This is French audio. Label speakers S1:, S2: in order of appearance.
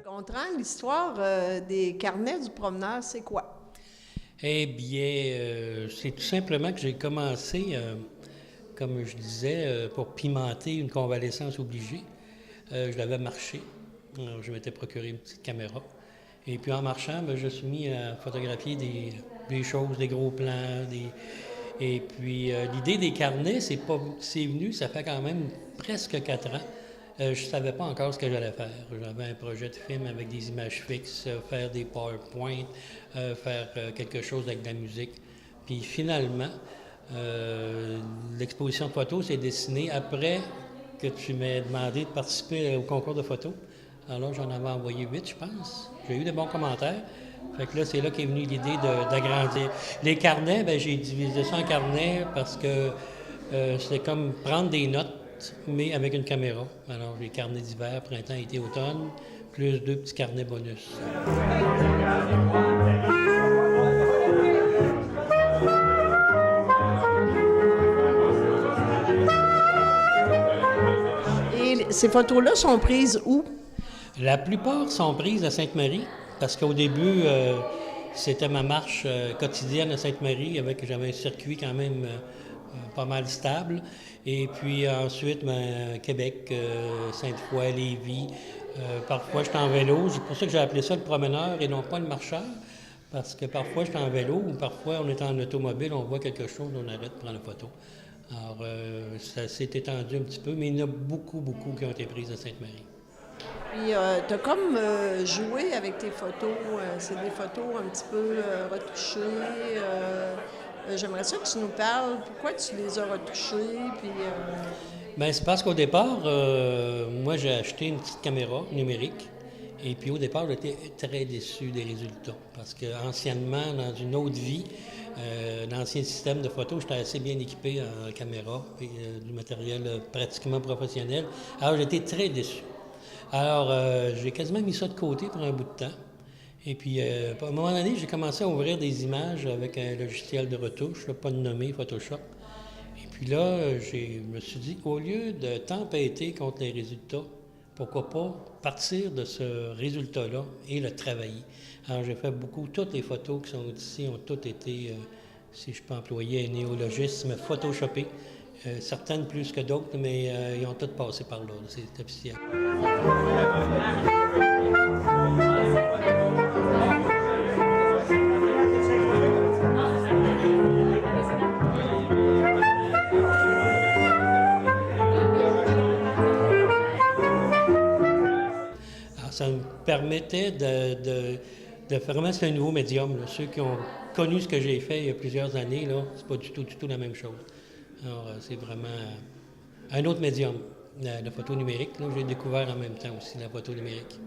S1: Gontran, l'histoire des carnets du promeneur, c'est quoi?
S2: Eh bien, c'est tout simplement que j'ai commencé, comme je disais, pour pimenter une convalescence obligée. Je l'avais marché. Alors, je m'étais procuré une petite caméra. Et puis en marchant, ben, je me suis mis à photographier des choses, des gros plans. Et puis l'idée des carnets, c'est venu, ça fait quand même presque 4 ans. Je ne savais pas encore ce que j'allais faire. J'avais un projet de film avec des images fixes, faire des PowerPoint, faire quelque chose avec de la musique. Puis finalement, l'exposition de photos s'est dessinée après que tu m'aies demandé de participer au concours de photos. Alors j'en avais envoyé 8, je pense. J'ai eu de bons commentaires. Fait que là, c'est là qu'est venue l'idée d'agrandir. Les carnets, ben, j'ai divisé ça en carnets parce que c'est comme prendre des notes, mais avec une caméra. Alors, les carnets d'hiver, printemps, été, automne, plus 2 petits carnets bonus.
S1: Et ces photos-là sont prises où?
S2: La plupart sont prises à Sainte-Marie, parce qu'au début, c'était ma marche quotidienne à Sainte-Marie, j'avais un circuit quand même pas mal stable. Et puis ensuite, Québec, Sainte-Foy, Lévis. Parfois, j'étais en vélo. C'est pour ça que j'ai appelé ça le promeneur et non pas le marcheur. Parce que parfois, j'étais en vélo ou parfois, on est en automobile, on voit quelque chose, on arrête de prendre la photo. Alors, ça s'est étendu un petit peu, mais il y en a beaucoup, beaucoup qui ont été prises à Sainte-Marie.
S1: Puis, tu as comme joué avec tes photos. C'est des photos un petit peu retouchées. J'aimerais ça que tu nous parles. Pourquoi tu les as retouchées? Puis,
S2: Bien, c'est parce qu'au départ, moi, j'ai acheté une petite caméra numérique. Et puis, au départ, j'étais très déçu des résultats. Parce qu'anciennement, dans une autre vie, l'ancien système de photo, j'étais assez bien équipé en caméra et du matériel pratiquement professionnel. Alors, j'étais très déçu. Alors, j'ai quasiment mis ça de côté pour un bout de temps. Et puis, à un moment donné, j'ai commencé à ouvrir des images avec un logiciel de retouche, là, pas de nommé Photoshop. Et puis là, je me suis dit, au lieu de tempêter contre les résultats, pourquoi pas partir de ce résultat-là et le travailler. Alors, j'ai fait toutes les photos qui sont ici ont toutes été, si je peux employer un néologisme, photoshopées. Certaines plus que d'autres, mais ils ont toutes passé par là, c'est officiel. Alors, ça me permettait de vraiment, c'est un nouveau médium. Là. Ceux qui ont connu ce que j'ai fait il y a plusieurs années, là, c'est pas du tout la même chose. Alors, c'est vraiment un autre médium, la photo numérique. Là, j'ai découvert en même temps aussi la photo numérique.